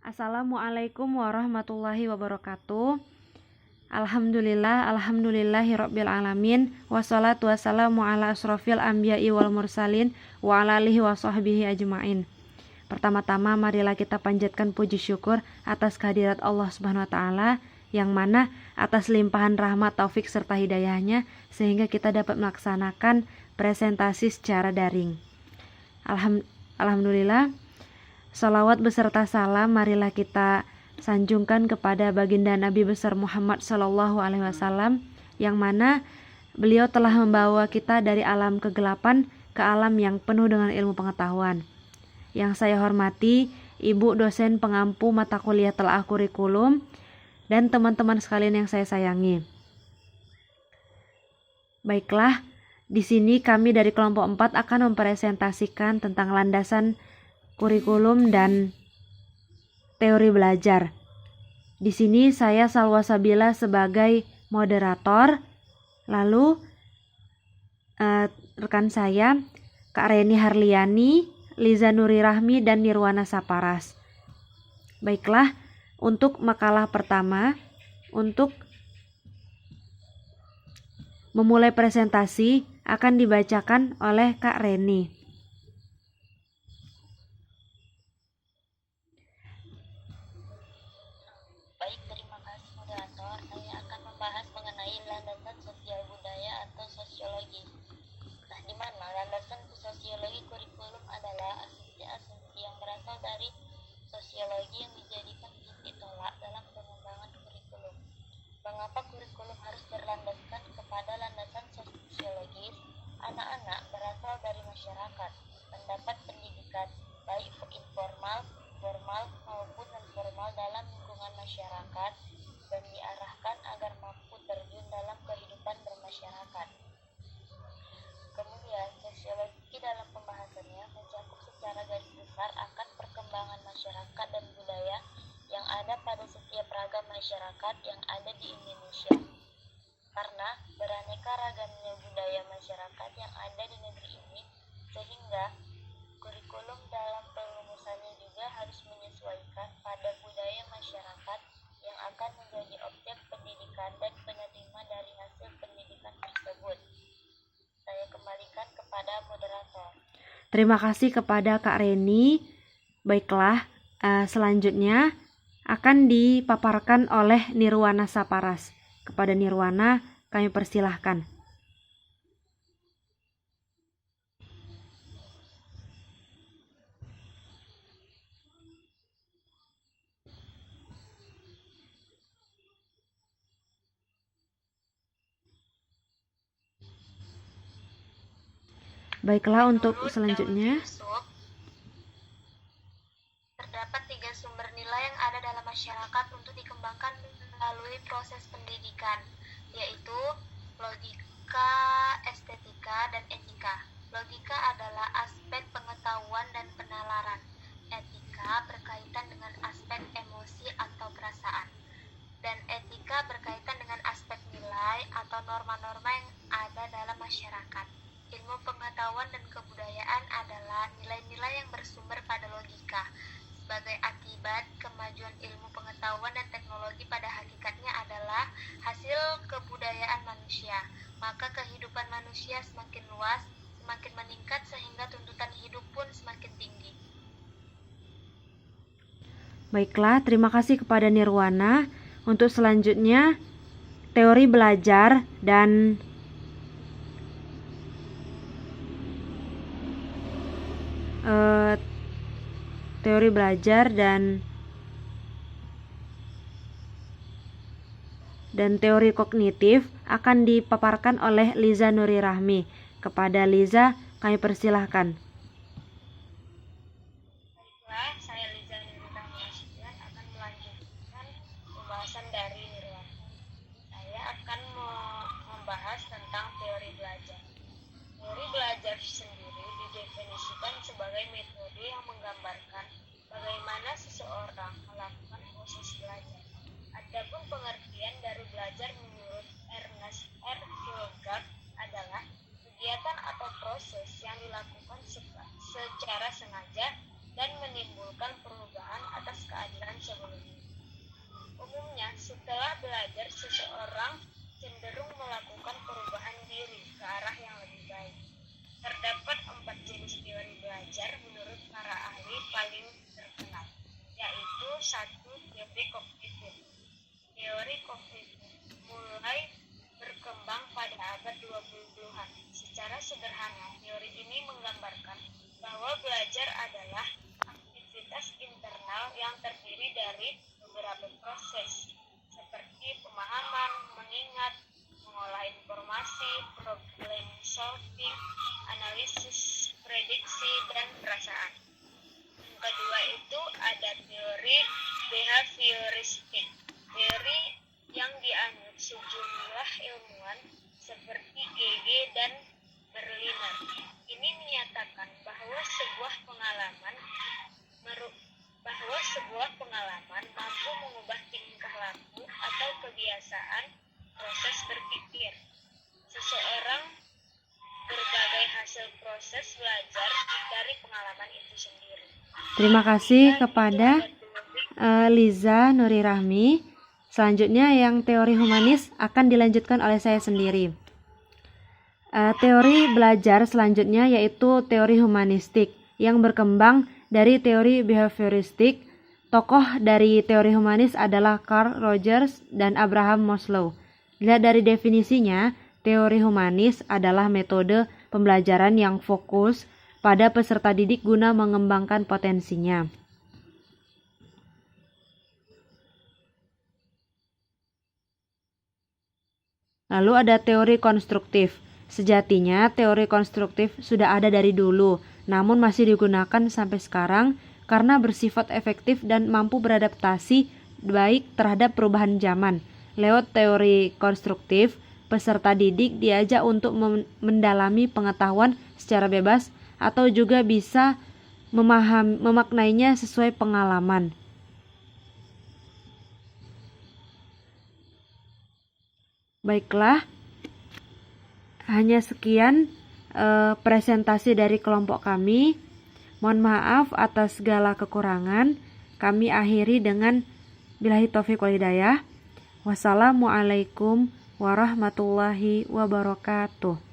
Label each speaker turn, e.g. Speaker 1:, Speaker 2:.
Speaker 1: Assalamualaikum warahmatullahi wabarakatuh. Alhamdulillahirabbil alamin. Wassalatu wassalamu ala asrofil anbiya'i wal mursalin wa ala alihi wa sahbihi ajmain. Pertama-tama marilah kita panjatkan puji syukur atas kehadirat Allah Subhanahu wa taala yang mana atas limpahan rahmat, taufik serta hidayahnya sehingga kita dapat melaksanakan presentasi secara daring. Alhamdulillah. Salawat beserta salam marilah kita sanjungkan kepada baginda Nabi besar Muhammad Sallallahu Alaihi Wasallam yang mana beliau telah membawa kita dari alam kegelapan ke alam yang penuh dengan ilmu pengetahuan. Yang saya hormati Ibu dosen pengampu mata kuliah telaah kurikulum dan teman-teman sekalian yang saya sayangi. Baiklah, di sini kami dari kelompok 4 akan mempresentasikan tentang landasan kurikulum dan teori belajar. Di sini saya Salwa Sabila sebagai moderator. Lalu rekan saya Kak Reni Harliani, Liza Nuri Rahmi dan Nirwana Saparas. Baiklah, untuk makalah pertama, untuk memulai presentasi akan dibacakan oleh Kak Reni.
Speaker 2: Landasan sosiologi kurikulum adalah asumsi-asumsi yang berasal dari sosiologi yang dijadikan titik tolak dalam pengembangan kurikulum. Mengapa kurikulum harus berlandaskan kepada landasan sosiologis? Anak-anak berasal dari masyarakat, mendapat pendidikan baik informal, formal maupun non formal dalam lingkungan masyarakat dan diarahkan agar mampu terjun dalam kehidupan bermasyarakat. Kemudian, sosiologi dalam pembahasannya mencakup secara garis besar akan perkembangan masyarakat dan budaya yang ada pada setiap ragam masyarakat yang ada di Indonesia. Karena beraneka ragamnya budaya masyarakat yang ada di negeri ini, sehingga kurikulum dalam perumusannya juga harus menyesuaikan pada budaya masyarakat yang akan menjadi objek pendidikan dan penerima dari hasil pendidikan tersebut. Saya kembalikan kepada moderator.
Speaker 1: Terima kasih kepada Kak Reni. Baiklah, selanjutnya akan dipaparkan oleh Nirwana Saparas. Kepada Nirwana, kami persilahkan. Baiklah, untuk selanjutnya.
Speaker 2: Terdapat 3 sumber nilai yang ada dalam masyarakat untuk dikembangkan melalui proses pendidikan, yaitu logika, estetika, dan etika. Logika adalah aspek pengetahuan dan penalaran. Etika berkaitan dengan aspek emosi atau perasaan. Dan etika berkaitan dengan aspek nilai atau norma-norma yang ada dalam masyarakat. Ilmu pengetahuan dan kebudayaan adalah nilai-nilai yang bersumber pada logika. Sebagai akibat, kemajuan ilmu pengetahuan dan teknologi pada hakikatnya adalah hasil kebudayaan manusia. Maka kehidupan manusia semakin luas, semakin meningkat sehingga tuntutan hidup pun semakin tinggi.
Speaker 1: Baiklah, terima kasih kepada Nirwana. Untuk selanjutnya, teori belajar dan teori kognitif akan dipaparkan oleh Liza Nuri Rahmi. Kepada Liza, kami persilahkan.
Speaker 2: Baiklah, saya Liza Nuri Rahmi akan melanjutkan pembahasan dari Nirwana. Saya akan membahas tentang teori belajar. Teori belajar sendiri didefinisikan sebagai metode yang menggambarkan bagaimana seseorang melakukan proses belajar. Adapun pengertian dari belajar menurut Ernest R. Kierkegaard adalah kegiatan atau proses yang dilakukan 1. Teori kognitif. Teori kognitif mulai berkembang pada abad 20-an. Secara sederhana, teori ini menggambarkan bahwa belajar adalah aktivitas internal yang terdiri dari beberapa proses, seperti pemahaman, mengingat, mengolah informasi, problem solving, analisis, prediksi, dan perasaan. Yang kedua itu ada teori behavioristik, teori yang dianut sejumlah ilmuwan seperti G.G. dan Berliner. Ini menyatakan bahwa sebuah pengalaman mampu mengubah tingkah laku atau kebiasaan proses berpikir seseorang berbagai hasil proses belajar dari pengalaman itu sendiri.
Speaker 1: Terima kasih kepada Liza Nuri Rahmi. Selanjutnya yang teori humanis akan dilanjutkan oleh saya sendiri. Teori belajar selanjutnya yaitu teori humanistik yang berkembang dari teori behavioristik. Tokoh dari teori humanis adalah Carl Rogers dan Abraham Maslow. Dilihat dari definisinya, teori humanis adalah metode pembelajaran yang fokus pada peserta didik guna mengembangkan potensinya. Lalu ada teori konstruktif. Sejatinya teori konstruktif sudah ada dari dulu, namun masih digunakan sampai sekarang karena bersifat efektif dan mampu beradaptasi baik terhadap perubahan zaman. Lewat teori konstruktif, peserta didik diajak untuk mendalami pengetahuan secara bebas atau juga bisa memaknainya sesuai pengalaman. Baiklah, hanya sekian presentasi dari kelompok kami. Mohon maaf atas segala kekurangan. Kami akhiri dengan billahi taufiq wal hidayah. Wassalamualaikum warahmatullahi wabarakatuh.